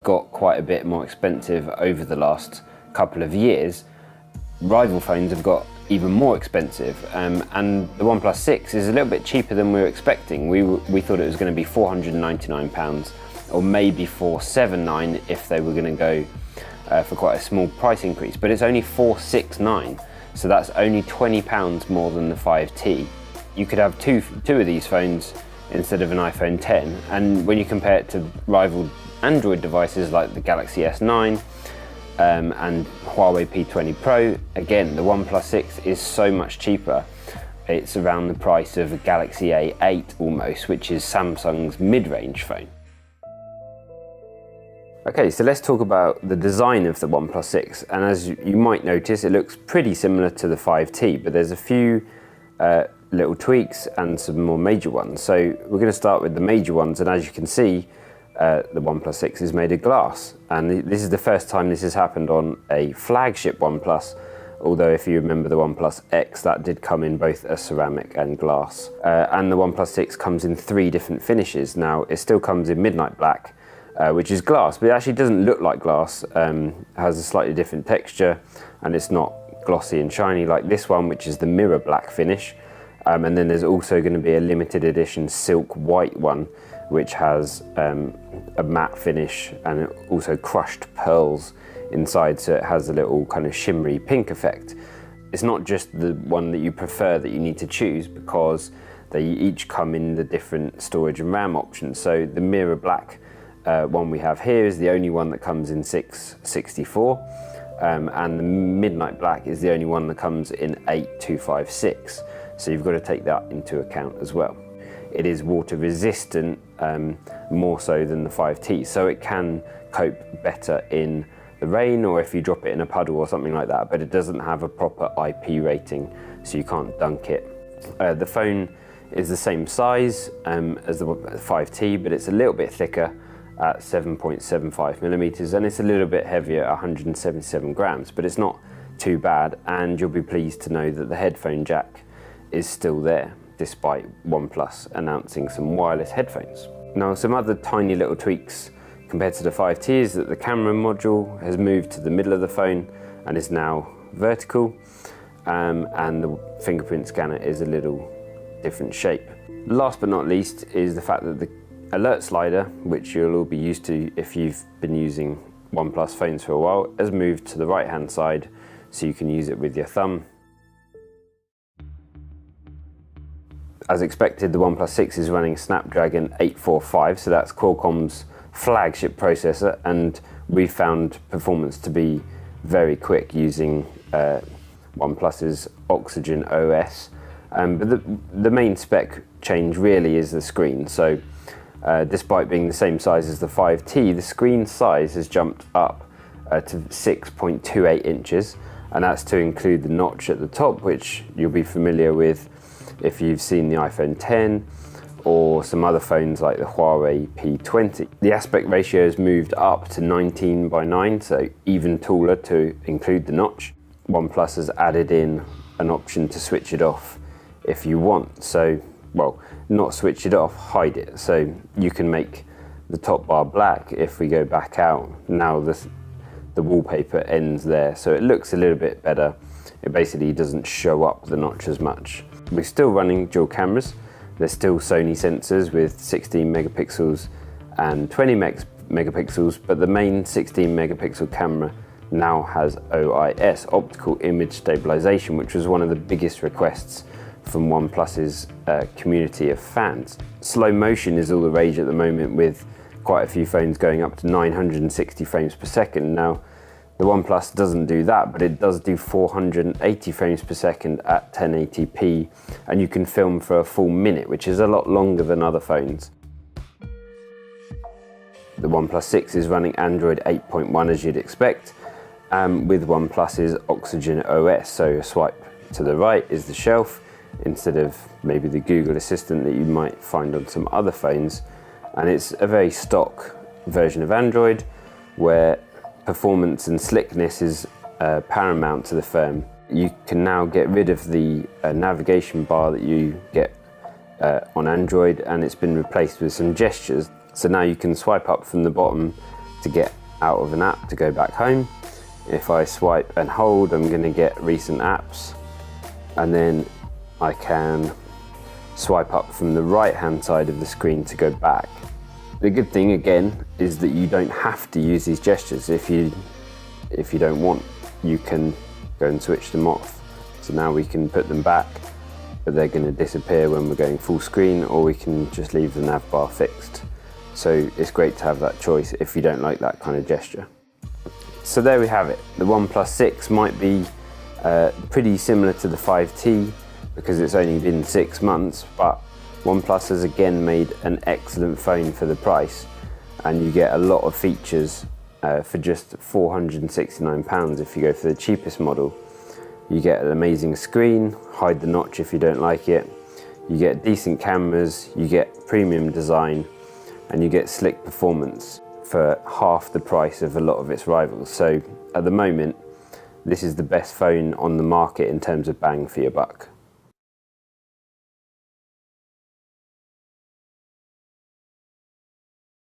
got quite a bit more expensive over the last couple of years, rival phones have got even more expensive, and the OnePlus 6 is a little bit cheaper than we were expecting. We thought it was going to be £499 or maybe £479 if they were going to go for quite a small price increase, but it's only £469, so that's only £20 more than the 5T. You could have two of these phones instead of an iPhone 10, and when you compare it to rival Android devices like the Galaxy S9 and Huawei P20 Pro, again the OnePlus 6 is so much cheaper. It's around the price of a Galaxy A8 almost, which is Samsung's mid-range phone. Okay, so let's talk about the design of the OnePlus 6, and as you might notice, it looks pretty similar to the 5T, but there's a few little tweaks and some more major ones. So we're going to start with the major ones, and as you can see, the OnePlus 6 is made of glass, and this is the first time this has happened on a flagship OnePlus, although if you remember the OnePlus X, that did come in both a ceramic and glass. And the OnePlus 6 comes in 3 different finishes. Now, it still comes in midnight black, which is glass, but it actually doesn't look like glass. It has a slightly different texture, and it's not glossy and shiny like this one, which is the mirror black finish. And then there's also going to be a limited edition silk white one, which has a matte finish and also crushed pearls inside, so it has a little kind of shimmery pink effect. It's not just the one that you prefer that you need to choose, because they each come in the different storage and RAM options. So the mirror black one we have here is the only one that comes in 664, and the midnight black is the only one that comes in 8256. So you've got to take that into account as well. It is water resistant, more so than the 5T, so it can cope better in the rain or if you drop it in a puddle or something like that, but it doesn't have a proper IP rating, so you can't dunk it. The phone is the same size as the 5T, but it's a little bit thicker at 7.75 millimeters, and it's a little bit heavier at 177 grams, but it's not too bad, and you'll be pleased to know that the headphone jack is still there, despite OnePlus announcing some wireless headphones. Now, some other tiny little tweaks compared to the 5T is that the camera module has moved to the middle of the phone and is now vertical, and the fingerprint scanner is a little different shape. Last but not least is the fact that the alert slider, which you'll all be used to if you've been using OnePlus phones for a while, has moved to the right hand side, so you can use it with your thumb. As expected, the OnePlus 6 is running Snapdragon 845, so that's Qualcomm's flagship processor, and we found performance to be very quick using OnePlus's Oxygen OS. But the main spec change really is the screen. So despite being the same size as the 5T, the screen size has jumped up to 6.28 inches, and that's to include the notch at the top, which you'll be familiar with if you've seen the iPhone 10 or some other phones like the Huawei P20. The aspect ratio has moved up to 19:9, so even taller to include the notch. OnePlus has added in an option to switch it off if you want. So, well, not switch it off, hide it. So you can make the top bar black if we go back out. Now the wallpaper ends there, so it looks a little bit better. It basically doesn't show up the notch as much. We're still running dual cameras. There's still Sony sensors with 16 megapixels and 20 megapixels, but the main 16 megapixel camera now has OIS, optical image stabilization, which was one of the biggest requests from OnePlus's community of fans. Slow motion is all the rage at the moment, with quite a few phones going up to 960 frames per second. Now, the OnePlus doesn't do that, but it does do 480 frames per second at 1080p, and you can film for a full minute, which is a lot longer than other phones. The OnePlus 6 is running Android 8.1 as you'd expect, with OnePlus's Oxygen OS. So a swipe to the right is the shelf, instead of maybe the Google Assistant that you might find on some other phones. And it's a very stock version of Android, where performance and slickness is paramount to the phone. You can now get rid of the navigation bar that you get on Android, and it's been replaced with some gestures. So now you can swipe up from the bottom to get out of an app to go back home. If I swipe and hold, I'm going to get recent apps, and then I can swipe up from the right hand side of the screen to go back. The good thing again is that you don't have to use these gestures. If you don't want, you can go and switch them off. So now we can put them back, but they're going to disappear when we're going full screen, or we can just leave the nav bar fixed. So it's great to have that choice if you don't like that kind of gesture. So there we have it. The OnePlus 6 might be pretty similar to the 5T because it's only been 6 months, but OnePlus has again made an excellent phone for the price, and you get a lot of features for just £469 if you go for the cheapest model. You get an amazing screen, hide the notch if you don't like it, you get decent cameras, you get premium design, and you get slick performance for half the price of a lot of its rivals. So at the moment, this is the best phone on the market in terms of bang for your buck.